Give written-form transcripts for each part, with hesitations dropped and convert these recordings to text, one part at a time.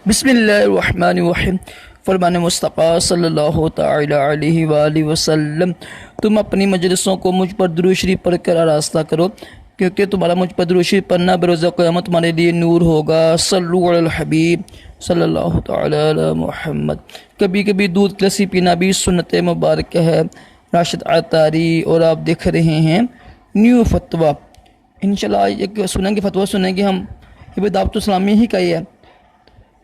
بسم اللہ الرحمن الرحیم۔ فرمان مصطفیٰ صلی اللہ تعالی علیہ وآلہ وسلم، تم اپنی مجلسوں کو مجھ پر درود شریف پڑھ کر آراستہ کرو، کیونکہ تمہارا مجھ پر درود شریف پڑھنا بروز قیامت تمہارے لیے نور ہوگا۔ صلو علی الحبیب صلی اللہ تعالی علی محمد۔ کبھی کبھی دودھ کی لسی پینا بھی سنت مبارک ہے۔ راشد عطاری، اور آپ دیکھ رہے ہیں نیو فتویٰ۔ انشاءاللہ ایک سنیں گے فتویٰ، سنیں گے ہم، یہ بھی دعوت اسلامی ہی کا ہی ہے،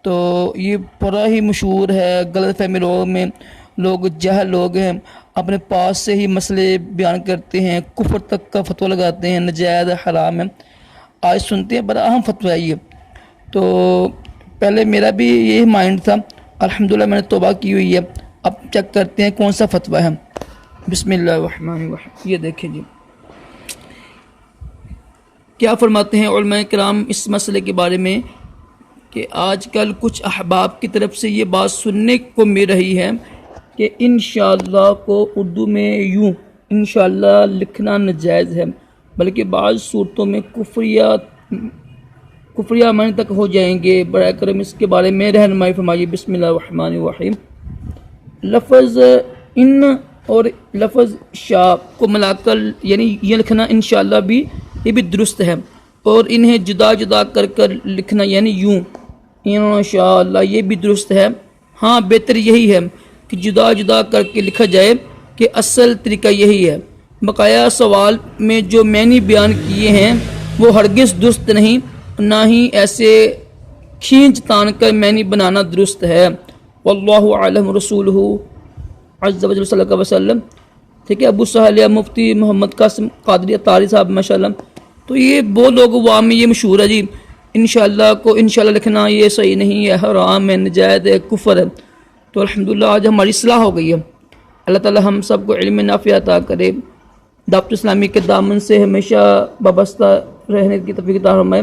تو یہ بڑا ہی مشہور ہے۔ غلط فہمی لوگوں میں لوگ جہل لوگ ہیں، اپنے پاس سے ہی مسئلے بیان کرتے ہیں، کفر تک کا فتویٰ لگاتے ہیں، ناجائز حرام ہے۔ آج سنتے ہیں، بڑا اہم فتویٰ ہے یہ۔ تو پہلے میرا بھی یہی مائنڈ تھا، الحمدللہ میں نے توبہ کی ہوئی ہے۔ اب چیک کرتے ہیں کون سا فتویٰ ہے۔ بسم اللہ الرحمن الرحیم۔ یہ دیکھیں جی کیا فرماتے ہیں علماء کرام اس مسئلے کے بارے میں، کہ آج کل کچھ احباب کی طرف سے یہ بات سننے کو مل رہی ہے کہ انشاءاللہ کو اردو میں یوں انشاءاللہ لکھنا ناجائز ہے، بلکہ بعض صورتوں میں کفریہ معنی تک ہو جائیں گے۔ برائے کرم اس کے بارے میں رہنمائی فرمائیے۔ بسم اللہ الرحمن الرحیم۔ لفظ ان اور لفظ شاء کو ملا کر یعنی یہ لکھنا انشاءاللہ بھی یہ بھی درست ہے، اور انہیں جدا جدا کر کر لکھنا یعنی یوں انشاءاللہ یہ بھی درست ہے۔ ہاں بہتر یہی ہے کہ جدا جدا کر کے لکھا جائے، کہ اصل طریقہ یہی ہے۔ بقایا سوال میں جو معنی بیان کیے ہیں وہ ہرگز درست نہیں، نہ ہی ایسے کھینچ تان کر معنی بنانا درست ہے۔ واللہ اعلم رسولہ عز وجل صلی اللہ علیہ وسلم۔ ٹھیک ہے، ابو سہل مفتی محمد قاسم قادری عطاری صاحب ماشاءاللہ۔ تو یہ وہ لوگ عوام میں یہ مشہور ہے جی، انشاءاللہ کو انشاءاللہ لکھنا یہ صحیح نہیں ہے، حرام ہے، ناجائز ہے، کفر ہے۔ تو الحمدللہ آج ہماری اصلاح ہو گئی ہے۔ اللہ تعالی ہم سب کو علم نافع عطا کرے، دعوت اسلامی کے دامن سے ہمیشہ وابستہ رہنے کی توفیق عطا فرمائے،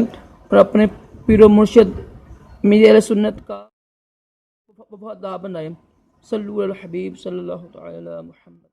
اور اپنے پیر و مرشد میر اہل سنت کا وفادار بنائے۔ صلو علی الحبیب صلی اللہ تعالی علی محمد۔